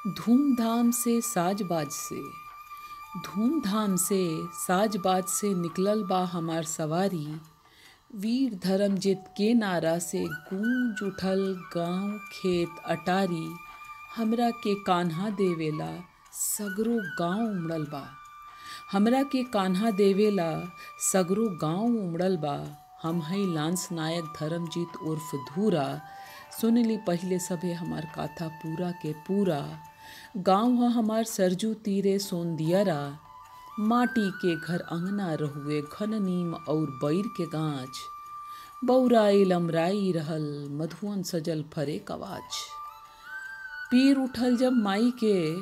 धूमधाम से साजबाज से धूमधाम से साजबाज से निकलल बा हमार सवारी। वीर धर्मजित के नारा से गूंज उठल गांव खेत अटारी। हमरा के कान्हा देवेला सगरो गांव उमड़ल बा। हमरा के कान्हा देवेला सगरो गांव उमड़ल बा। हम हई लांस नायक धर्मजीत उर्फ धूरा। सुन ली पहले सभे हमार काथा पूरा के पूरा। गाँव ह हमार सरजू तीरे सोंदियरा। माटी के घर अंगना रहुए घन नीम और बैर के गाछ। बौराइल अमराई रहल मधुवन सजल फरे कवाच। पीर उठल जब माई के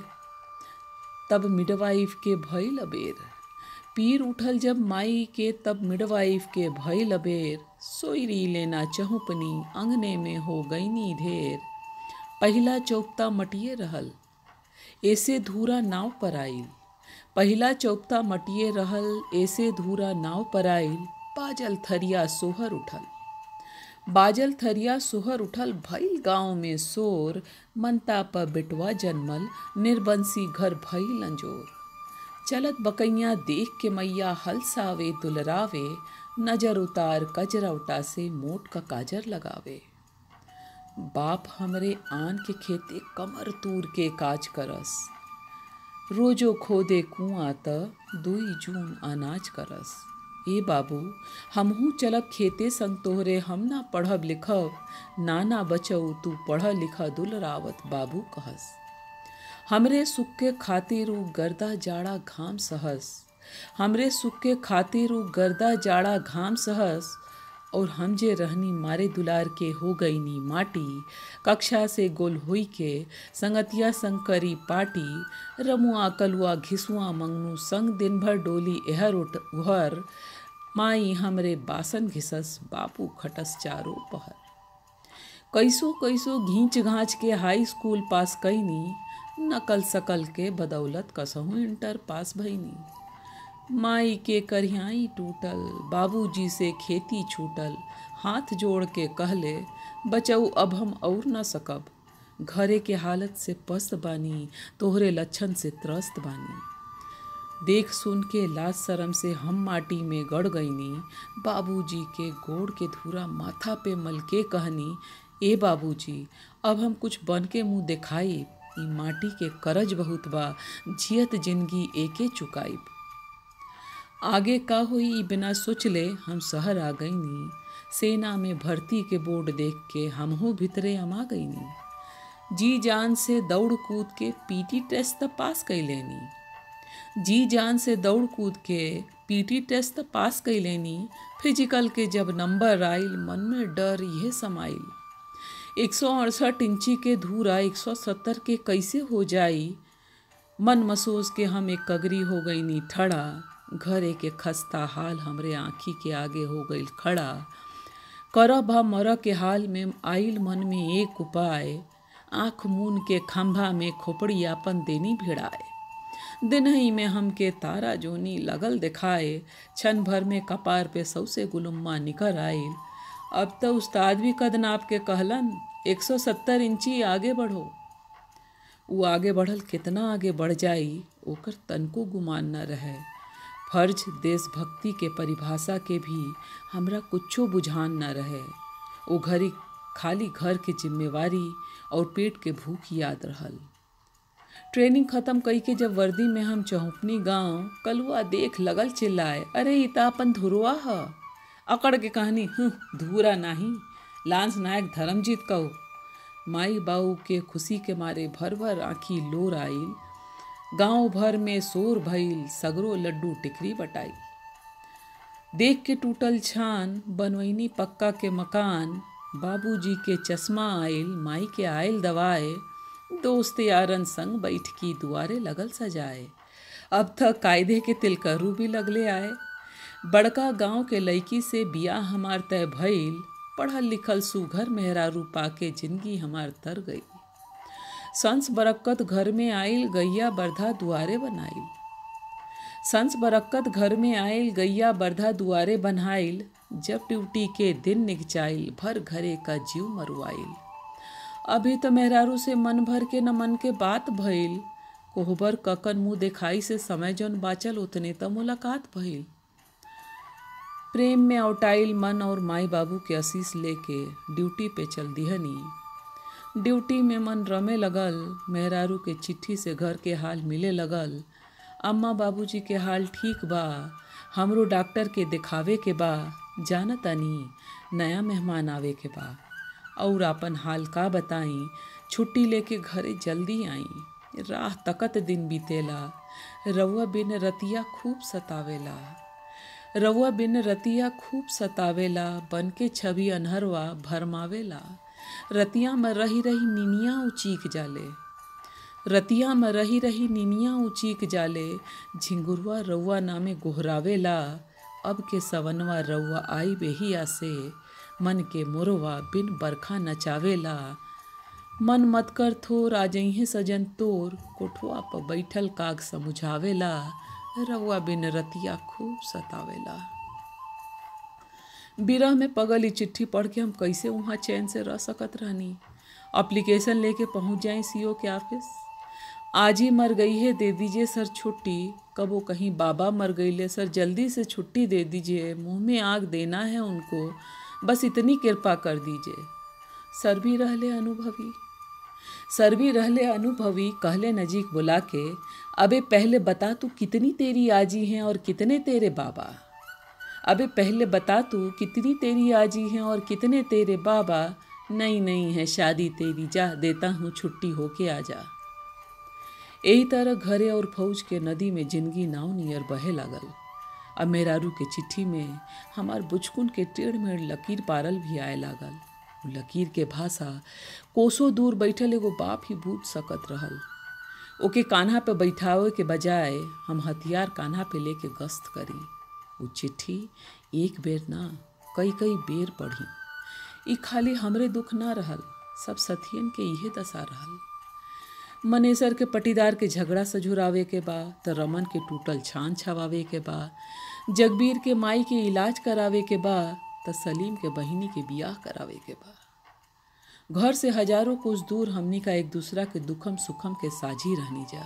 तब मिडवाइफ के भइल अबेर। पीर उठल जब माई के तब मिडवाइफ के भइल अबेर। सोयरी लेना चहुपनी अंगने में हो गईनी ढेर। पहिला चौपता मटिए रहल ऐसे धूरा नाव पर आइल। पहिला चौपता मटिए रहल ऐसे धूरा नाव पर आइल। बाजल थरिया सोहर उठल बाजल थरिया सोहर उठल। भइल गाँव में शोर मनता प बेटवा जन्मल निर्बंसी घर भइल अंजोर। चलत बकैया देख के मैया हलसावे दुलरावे। नजर उतार कजरौटा से मोट का काजर लगावे। बाप हमरे आन के खेते कमर तूर के काज करस। रोजो खोदे कुआं त 2 जून अनाज करस। ए बाबू हमहू चलब खेते संग तोहरे। हम ना पढ़ब लिखब नाना बचऊ तू पढ़ लिखा दुलरावत बाबू कहस। हमरे सुख के खातिर उ गर्दा जाड़ा घाम सहस। हमरे सुख के खातिर उ गर्दा जाड़ा घाम सहस। और हम जे रहनी मारे दुलार के हो गईनी माटी। कक्षा से गोल होई के संगतिया संग करी पाटी। रमुआ कलुआ घिसुआ मंगनू संग दिन भर डोली एहर उहर। माई हमरे बासन घिसस बापू खटस चारो पहर। कैसो कैसो घींच घाँच के हाई स्कूल पास कैनी। नकल सकल के बदौलत कसहूँ इंटर पास भईनी। माई के करिहाई टूटल बाबूजी से खेती छूटल। हाथ जोड़ के कहले बचऊ अब हम और न सकब। घरे के हालत से पस्त बानी तोहरे लक्षण से त्रस्त बानी। देख सुन के लाज शरम से हम माटी में गड़ गईनी। बाबूजी के गोड़ के धूरा माथा पे मल के कहनी ए बाबूजी अब हम कुछ बन के मुँह दिखाई। ई माटी के करज बहुत बा जियत जिंदगी एके चुकाइब। आगे का हुई ई बिना सोचले हम शहर आ गईनी। सेना में भर्ती के बोर्ड देख के हमहू भितरे अमा गईनी। जी जान से दौड़ कूद के पीटी टेस्ट त पास कैलेनी। जी जान से दौड़ कूद के पीटी टेस्ट त पास कैलेनी। फिजिकल के जब नंबर आइल मन में डर यह समाइल। 168 इंची के धूरा 170 के कैसे हो जाई। मन मसोस के हम एक कगरी हो गईनी ठड़ा। घरे के खस्ता हाल हमरे आँखी के आगे हो गईल खड़ा। करब मर के हाल में आइल मन में एक उपाय। आँख मून के खंभा में खोपड़ी आपन देनी भिड़ाए। दिनही में हमके तारा जोनी लगल दिखाए। क्षण भर में कपार पे सौसे गुलुम्मा निकर आइल। अब तो उस्ताद भी कद नाप के कहलन 170 इंची आगे बढ़ो। वो आगे बढ़ल कितना आगे बढ़ जाई ओकर तनको गुमान न रहे। फर्ज देशभक्ति के परिभाषा के भी हमरा कुछो बुझान न रहे। ओ घड़ी खाली घर के जिम्मेवारी और पेट के भूख याद रहल। ट्रेनिंग खत्म कई के जब वर्दी में हम चौपनी गांव कलुआ देख लगल चिल्लाए अरे ई त अपन धुरवा ह। अकड़ के कहनी धूरा नाही लांस नायक धर्मजीत कहो। माई बाऊ के खुशी के मारे भर भर आँखी लोर आइल। गांव भर में शोर भइल सगरो लड्डू टिकरी बटाई। देख के टूटल छान बनवैनी पक्का के मकान। बाबूजी के चश्मा आइल माई के आइल दवाए। दोस्त यारन संग बैठकी दुआरे लगल सजाए। अब तक कायदे के तिलकरू भी लगले आए। बड़का गांव के लड़की से बियाह हमार तय भइल। पढ़ल लिखल सुघर मेहरारू पाके जिंदगी हमार तर गई। संस बरक्कत घर में आइल गैया बरधा दुआरे बनाइल। संस बरक्कत घर में आइल गैया बरधा दुआरे बनाइल। जब ड्यूटी के दिन निकचाइल भर घरे का जीव मरुआइल। अभी तो मेहरारू से मन भर के न मन के बात भइल। कोहबर ककन मुँह देखाई से समय जौन बाचल उतने त मुलाकात भइल। प्रेम में औटाइल मन और माई बाबू के आशीष लेके ड्यूटी पे चल दिहनी। ड्यूटी में मन रमे लगल, मेहरारू के चिट्ठी से घर के हाल मिले लगल। अम्मा बाबूजी के हाल ठीक बा, हमरो डॉक्टर के दिखावे के बा, जानतानी नया मेहमान आवे के बा। और अपन हाल का बताई, छुट्टी लेके घरे जल्दी आई। राह तकत दिन बीतेला, रउआ बिन रतिया खूब सतावेला। रउआ बिन रतिया खूब सतावेला, बन के छवि अनहरवा भरमावेला। रतिया में रही रही निनिया उचीक जाले, रतिया में रही रही निनिया उचीक जाले। झिंगुरवा रउआ नामे गोहरावेला, अब के सवनवा रउआ आई बेहिया से। मन के मोरवा बिन बरखा नचावेला। मन मत कर थोर, आ जइहे सजन तोर, कोठवा पर बैठल काग समुझावेला। रउआ बिन रतिया खूब सतावेला। बिरह में पगल ई चिट्ठी पढ़ के हम कैसे वहाँ चैन से रह सकत रहनी। अप्लीकेशन लेके पहुँच जाए सीओ के ऑफिस। आज ही मर गई है, दे दीजिए सर छुट्टी। कबो कहीं बाबा मर गई ले सर, जल्दी से छुट्टी दे दीजिए। मुंह में आग देना है उनको, बस इतनी कृपा कर दीजिए। सर भी रहले अनुभवी, सर भी रहले अनुभवी, कहले नजीक बुला के, अबे पहले बता तू कितनी तेरी आजी हैं और कितने तेरे बाबा। अबे पहले बता तू कितनी तेरी आजी हैं और कितने तेरे बाबा। नहीं है शादी तेरी, जा देता हूँ छुट्टी होके आजा। यही तरह घरे और फौज के नदी में जिंदगी नाव नियर बहे लागल। अब मेहरारू के चिट्ठी में हमार बुचकुन के टेढ़ मेढ़ लकीर पारल भी आए लागल। लकीर के भाषा कोसों दूर बैठल एगो बाप ही बूझ सकत रहल। ओके कान्हा पे बैठावे के बजाय हम हथियार कान्हा पे लेके गश्त करी। वो चिट्ठी एक बेर ना कई बेर पढ़ी। ई खाली हमरे दुख ना रहल, सब सथियन के इहे दशा रहल। मनेसर के पटीदार के झगड़ा सझुरावे के बा, त रमन के टूटल छान छवावे के बा। जगबीर के माई के इलाज करावे के बा, त सलीम के बहिनी के बियाह करावे के बा। घर से हजारों कोस दूर हमनी का एक दूसरा के दुखम सुखम के साझी रहनी जा।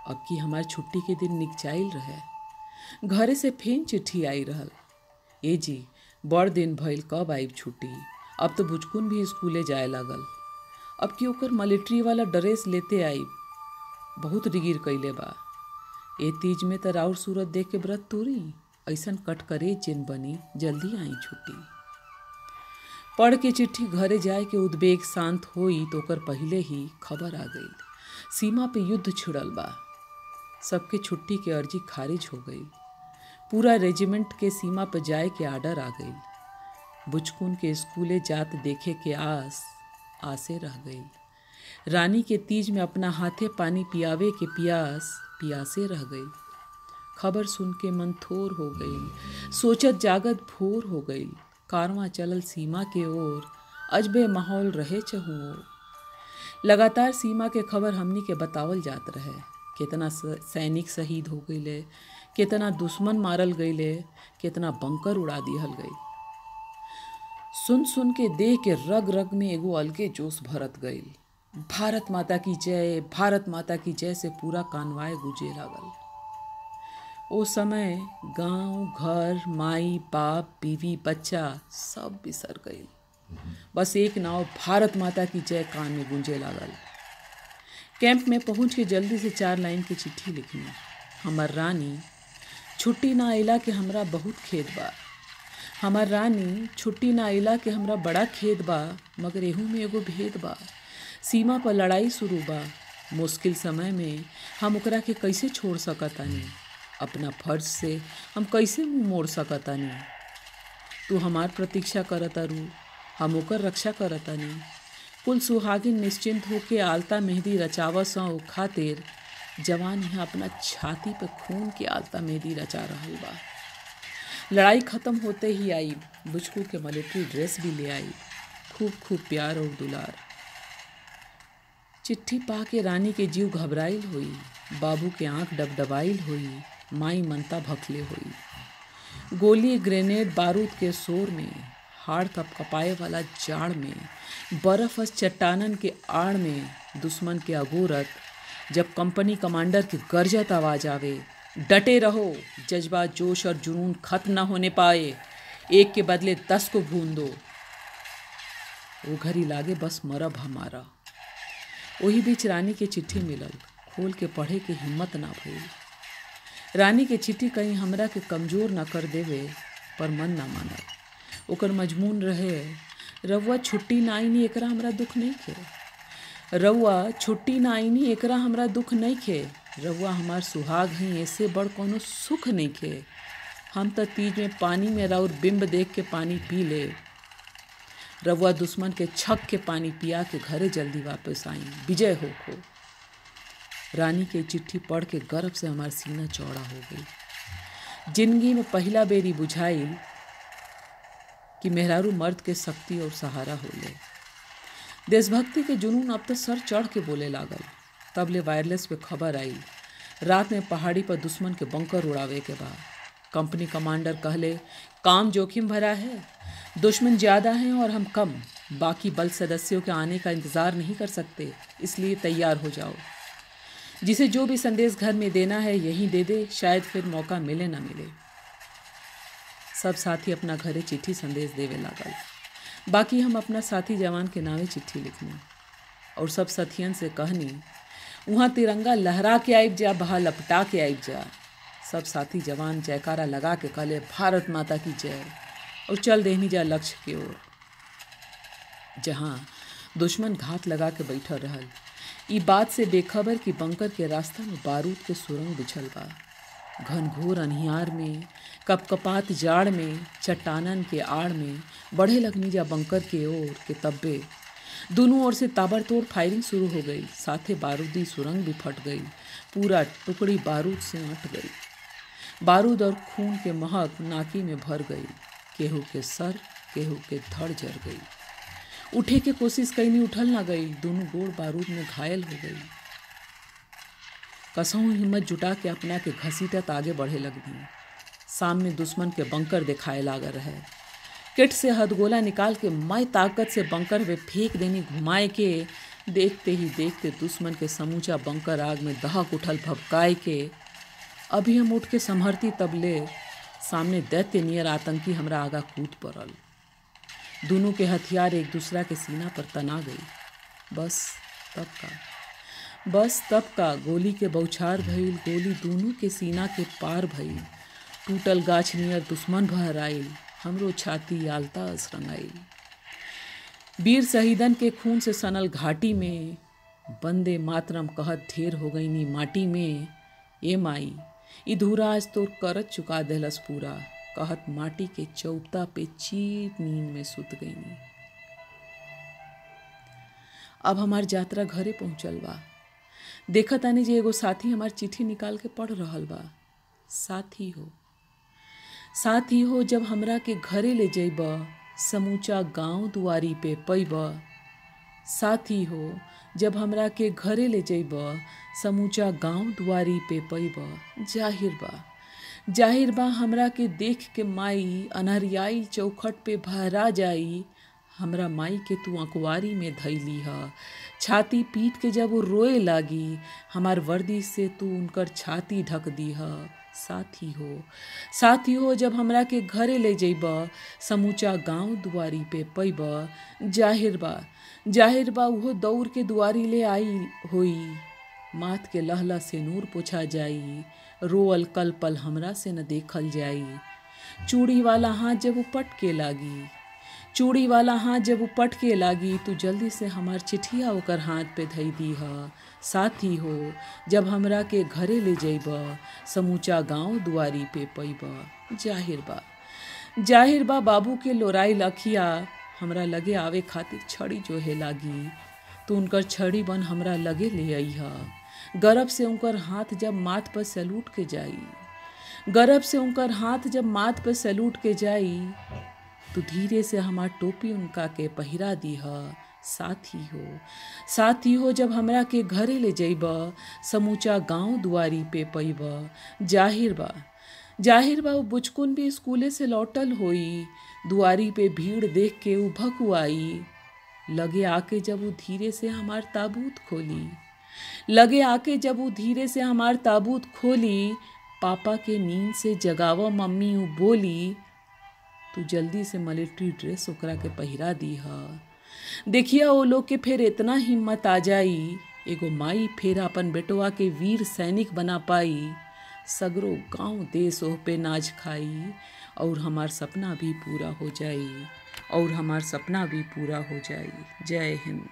अब की हमार छुट्टी के दिन निकचाइल रहे। घरे से फेन चिट्ठी आई रहल, ए जी बड़ दिन भइल, कब आइब छुट्टी। अब तो बुचकुन भी स्कूले जाए लागल। अब की ओकर मिलिट्री वाला ड्रेस लेते आई, बहुत रिगिर कैले बा। ए तीज में त राउर सूरत देख के व्रत तोरी, ऐसन कट करे चिन बनी, जल्दी आई छुट्टी। पढ़ के चिट्ठी घरे जाए के उद्वेग शांत होई तो ओकर पहले ही खबर आ गई, सीमा पे युद्ध छिड़ल बा। सबके छुट्टी के अर्जी खारिज हो गई। पूरा रेजिमेंट के सीमा पे जाए के आर्डर आ गई। बुचकुन के स्कूले जात देखे के आसे रह गई। रानी के तीज में अपना हाथे पानी पियावे के पियासे रह गई। खबर सुन के मन थोर हो गई, सोचत जागत भोर हो गई। कारवां चलल सीमा के ओर, अजबे माहौल रहे चहुओर। लगातार सीमा के खबर हमनी के बतावल जात रहे। कितना सैनिक शहीद हो गईले, कितना दुश्मन मारल गईले, कितना बंकर उड़ा दिहल गई। सुन के देह के रग रग में एगो अलगे जोश भरत गईल। भारत माता की जय, भारत माता की जय से पूरा कानवाय गुजे लागल। ओ समय गांव घर, माई बाप, बीवी बच्चा सब बिसर गईल। बस एक नाव भारत माता की जय कान में गूंजे लागल। कैंप में पहुंच के जल्दी से 4 लाइन की चिट्ठी लिखी। हमर रानी छुट्टी ना अइला के हमरा बहुत खेद बा। हमर रानी छुट्टी ना अइला के हमरा बड़ा खेद बा, मगर एहू में एगो भेद बा। सीमा पर लड़ाई शुरू बा। मुश्किल समय में हम ओकरा के कैसे छोड़ सकतानी? अपना फर्ज से हम कैसे मुँह मोड़ सकतानी? तू हमार प्रतीक्षा करतारू, हम ओकर रक्षा करतानी। कुल सुहागिन निश्चिंत होके आलता मेहंदी रचावसों खातिर जवान यहाँ अपना छाती पे खून के आलता मेहंदी रचा रहल बा। लड़ाई खत्म होते ही आई, बुचकू के मिलिट्री ड्रेस भी ले आई। खूब प्यार और दुलार। चिट्ठी पा के रानी के जीव घबराइल हुई, बाबू के आंख डबडबाइल हुई, माई मनता भखले हुई। गोली ग्रेनेड बारूद के शोर में हाड़ कपकपाए वाला जाड़ में, बर्फस चट्टानन के आड़ में दुश्मन के अगोरत, जब कंपनी कमांडर की गरजत आवाज आवे, डटे रहो, जज्बा जोश और जुनून खत्म न होने पाए, एक के बदले 10 को भून दो, वो घड़ी लागे बस मरब हमारा। वही बीच रानी के चिट्ठी मिलल, खोल के पढ़े के हिम्मत ना भइल। रानी के चिट्ठी कहीं हमरा के कमजोर ना कर देवे, पर मन ना मानल। ओकर मजमून रहे, रउआ छुट्टी ना आईनी एकरा हमरा दुख नहीं खे। रउआ छुट्टी ना आईनी एकरा हमरा दुख नहीं खे। रउआ हमार सुहाग हैं, ऐसे बड़ कोनो सुख नहीं खे। हम त तीज में पानी में राउर बिंब देख के पानी पी ले। रउआ दुश्मन के छक के पानी पिया के घरे जल्दी वापस आई, विजय हो खो। रानी के चिट्ठी पढ़ के गर्व से हमार सीना चौड़ा हो गई। जिंदगी में पहला बेरी बुझाइल कि मेहरारू मर्द के शक्ति और सहारा होले। देशभक्ति के जुनून अब तो सर चढ़ के बोले लागल। तब ले वायरलेस पे खबर आई, रात में पहाड़ी पर दुश्मन के बंकर उड़ावे के बाद कंपनी कमांडर कहले, काम जोखिम भरा है, दुश्मन ज़्यादा हैं और हम कम, बाकी बल सदस्यों के आने का इंतज़ार नहीं कर सकते, इसलिए तैयार हो जाओ। जिसे जो भी संदेश घर में देना है यहीं दे दे, शायद फिर मौका मिले ना मिले। सब साथी अपना घरे चिट्ठी संदेश देवे लागल। बाकी हम अपना साथी जवान के नावे चिट्ठी लिखनी और सब साथियन से कहनी, वहाँ तिरंगा लहरा के आइब जा, बहा लपटा के आइब जा। सब साथी जवान जयकारा लगा के कहले, भारत माता की जय, और चल देनी जा लक्ष्य की ओर, जहाँ दुश्मन घात लगा के बैठल रहल। ई बात से बेखबर कि बंकर के रास्ता में बारूद के सुरंग बिछल बा। घनघोर अन्हियार में, कपकपात जाड़ में, चट्टानन के आड़ में बढ़े लगनी जा बंकर के ओर के तब्बे। दोनों ओर से ताबड़तोड़ फायरिंग शुरू हो गई, साथे बारूदी सुरंग भी फट गई। पूरा टुकड़ी बारूद से अट गई। बारूद और खून के महक नाकी में भर गई। केहू के सर, केहू के धड़ जर गई। उठे के कोशिश कईनी, उठल ना गई। दोनों गोड़ बारूद में घायल हो गई। कसहूं हिम्मत जुटा के अपना के घसीटत आगे बढ़े लगनी। सामने दुश्मन के बंकर दिखाए लागर है। किट से हथगोला निकाल के मैं ताकत से बंकर में फेंक देनी घुमाए के। देखते ही देखते दुश्मन के समूचा बंकर आग में दहक उठल भभकाए के। अभी हम उठ के संभरती तबले सामने दैत्य नियर आतंकी हमरा आगा कूद पड़ल। दोनों के हथियार एक दूसरा के सीना पर तना गई। बस तब का गोली के बौछार भइल। गोली दोनों के सीना के पार भइल। टूटल गाछ नियर दुश्मन भर आइल। हमरो छाती आलता रंगाइल। वीर शहीदन के खून से सनल घाटी में बंदे मातरम कहत ढेर हो गई नी माटी में। ए माई ई धूरा आज तोर करत चुका देलस पूरा, कहत माटी के चौता पे चीर नींद में सुत गईनी। अब हमार यात्रा घरे पहुंचल बा। देखत आनी जे एगो साथी हमार चिट्ठी निकाल के पढ़ रहल बा। साथी हो जब हमरा के घरे ले जइब, समूचा गांव दुआरी पे पैब। साथी हो जब हमरा के घरे ले जइब, समूचा गांव दुआरी पे पैब। जाहिर बा हमरा के देख के माई अनहरियाई चौखट पे भहरा जाई। हमरा माई के तू अखबारी में धैली ह। छाती पीट के जब वो रोए लागी, हमार वर्दी से तू उनकर छाती ढक दी ह। साथी हो जब हमरा के घरे ले जइब, समूचा गांव दुआरी पे पैब। जाहिर बा उहो दौड़ के दुआरी ले आई होई। माथ के लहला से नूर पोछा जाई। रोअल कल पल हमरा से न देखल जाई। चूड़ी वाला हाथ जब उपट के लागी, तू जल्दी से हमार चिट्ठिया ओकर हाथ पे धई दी ह। साथी हो जब हमरा के घरे ले जइब, समूचा गांव दुआरी पे पैब। जाहिर बा बाबू के लोराई लखिया हमरा लगे आवे खातिर छड़ी जोहे लागी। तू उनकर छड़ी बन हमरा लगे ले आई ह। गर्व से उनकर हाथ जब माथ पर सैलूट के जाई, तू धीरे से हमार टोपी उनका के पहिरा दी ह। साथी हो जब हमरा के घरे ले जइब, समूचा गांव दुआरी पे पैब। जाहिर बा वो बुचकुन भी स्कूले से लौटल होई। दुआरी पे भीड़ देख के उ भकुआई। लगे आके जब वो धीरे से हमार ताबूत खोली, लगे आके जब वो धीरे से हमार ताबूत खोली, पापा के नींद से जगावा मम्मी उ बोली, तू जल्दी से मिलिट्री ड्रेस ओकरा के पहिरा दीहा। देखिया वो लोग के फिर इतना हिम्मत आ जाई, एगो माई फिर अपन बेटवा के वीर सैनिक बना पाई। सगरो गांव देश ओह पे नाज खाई, और हमार सपना भी पूरा हो जाई, और हमार सपना भी पूरा हो जाई। जय हिंद।